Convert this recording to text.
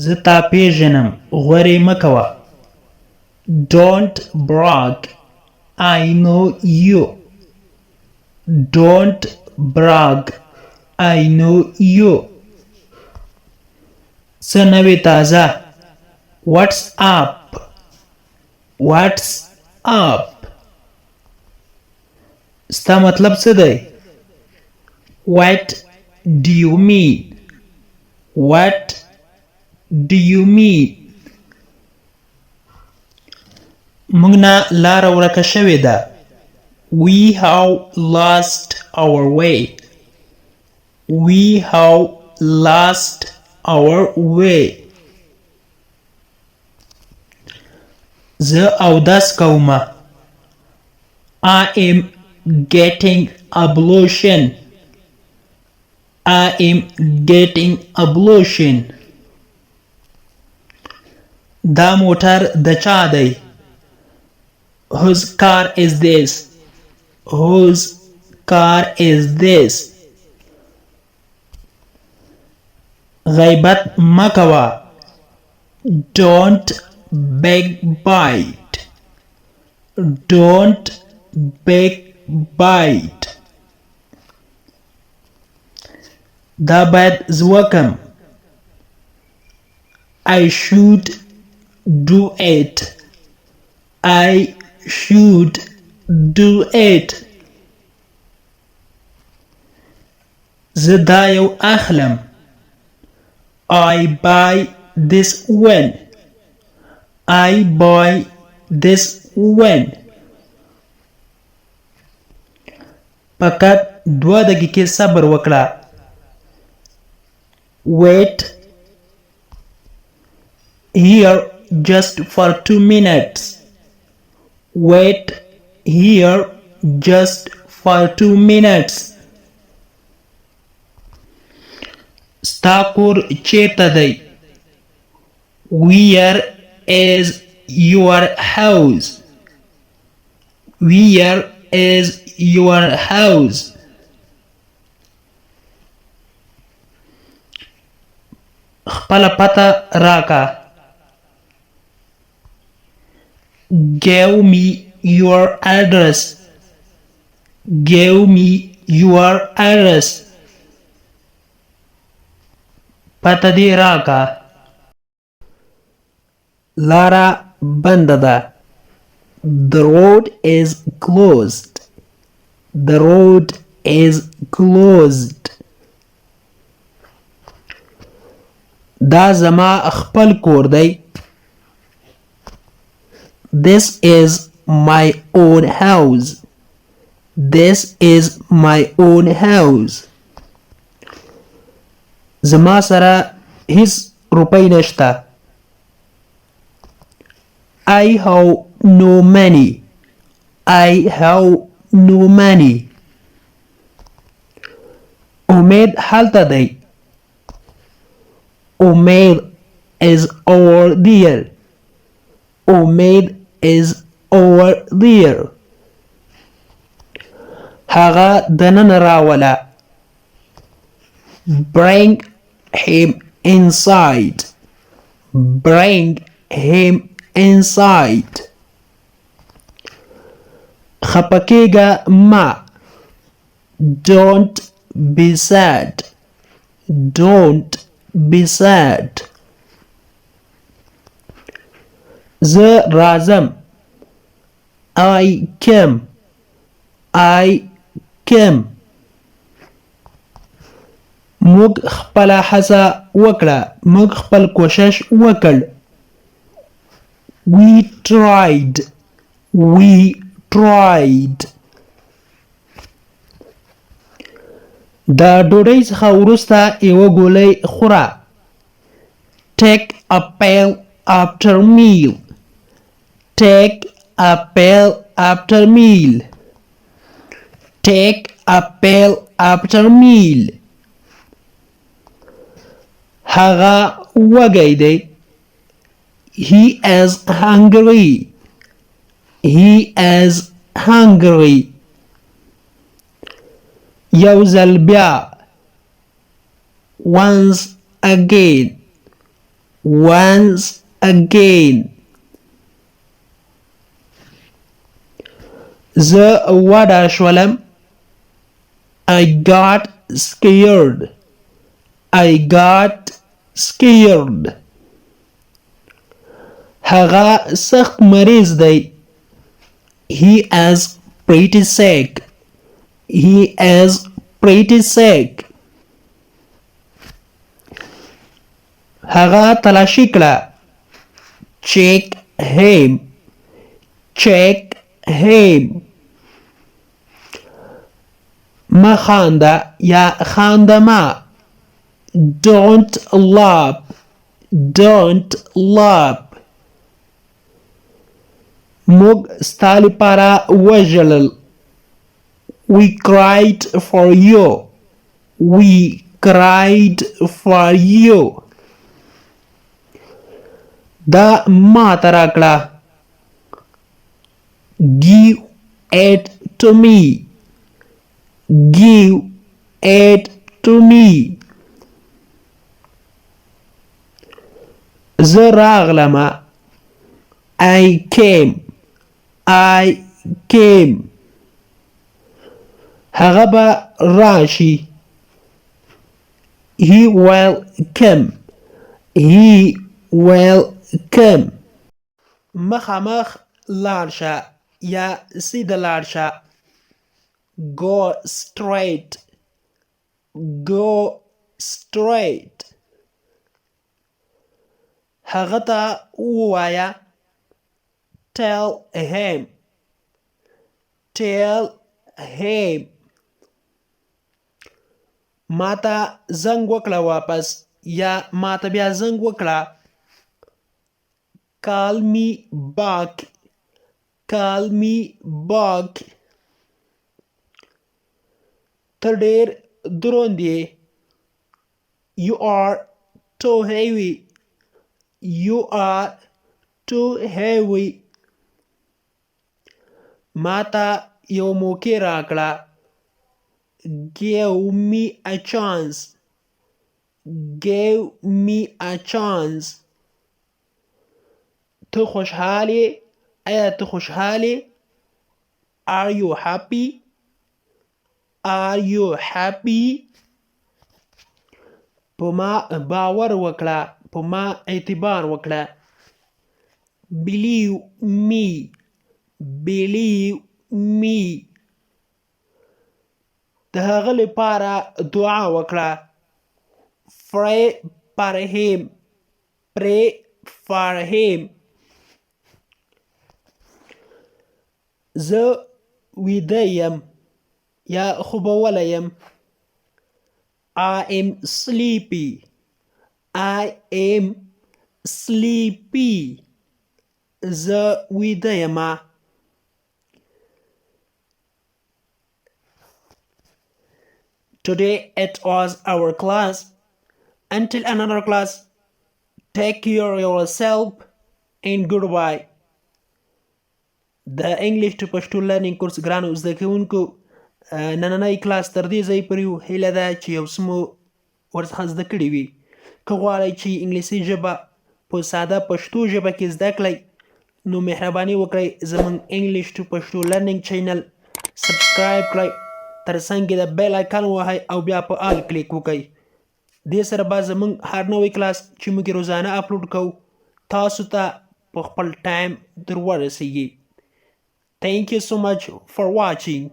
زه تا پیژنم غورې مه کوه. Don't brag. I know you. Don't brag. I know you. څه نوې تازه. What's up? What's up? ستا مطلب څه دی؟ What do you mean? What do you mean? موږ نه لاره ورکه شوې ده. We have lost our way. We have lost our way. زه اودس کومه. I am getting ablution. I am getting ablution. دا موټر د چا دی؟ Whose car is this? Whose car is this? غیبت مه کوه. Don't backbite. Don't backbite. دا باید زه وکم. I should do it. I should do it. زه دا یو اخلم. I buy this one. I buy this one. فقط 2 دقیقې صبر وکړه. Wait here just for 2 minutes. Wait here just for 2 minutes. ستا کور چیرته دی؟ Where is your house? Where is your house? خپله پته راکه. Give me your address. Give me your address. پته دې راکه. لاره بنده ده. The road is closed. The road is closed. دا زما خپل کور دی. This is my own house. This is my own house. زما سره هیڅ روپۍ نشته. I have no money. I have no money. امید هلته دی. امید is over there. امید is over there. هغه دننه راوله. Bring him inside. Bring him inside. خپه کېږه مه. Don't be sad. Don't be sad. زه راځم. I came. I came. موږ خپله هڅه وکړه. موږ خپل کوشش وکړ. We tried. We tried. د ډوډۍ څخه وروسته یوه ګولۍ خوره. Take a pill after meal. Take a pill after meal. Take a pill after meal. هغه وږی دی. He is hungry. He is hungry. یو ځل بیا. Once again. once again. زه وډار شولم. I got scared. I got scared. هغه سخت مریض دی. He is pretty sick. He is pretty sick. هغه تلاشی کړه. Check him. Check him. ما خانده یا خانده ما. Don't laugh. Don't laugh. موږ ستا لپاره وژړل. We cried for you. We cried for you. دا ما ته راکړه. Give it to me. Give it to me. زه راغلمه. I came. I came. هغه به راشي. He will come. He will come. مخامخ لاړ شه یا سیده لاړ شه. Go straight. Go straight. هغه ته ووایه. Tell him. Tell him. ما ته زنګ وکړه واپس یا ما ته بیا زنګ وکړه. Call me back. Call me back. ته ډېر دروند یې. You are too heavy. You are too heavy. ما ته یو موقع راکړه. Give me a chance. Give me a chance. ته خوشحالی؟ آیا ته خوشحالی؟ Are you happy? Are you happy? په ما باور وکړه. په ما اعتبار وکړه. Believe me. Believe me. د هغه لپاره دعا وکړه. Pray for him. Pray for him. زه ویده یم یا خوبولی یم. I am sleepy. I am sleepy. زه ویده یم. Today it was our class. Until another class, take care of yourself and goodbye. د انګلیش ټو پښتو لرنینګ کورس ګرانو زده کوونکو نننی کلاس تر دې ځای پورې و. هیله ده چې یو څه مو ورڅخه زده کړي وي. که غواړئ چې انګلیسي ژبه په ساده پښتو ژبه کې زده کړئ نو مهرباني وکړئ زموږ انګلیش ټو پښتو لرنینګ چینل سبسکرایب کړئ. تر څنګ د بیل آیکن ووهئ او بیا په آل کلیک وکړئ. دې سره به زموږ هر نوی کلاس چې موږ روزانه اپلوډ کوو تاسو ته په خپل ټایم در ورسیږي. Thank you so much for watching.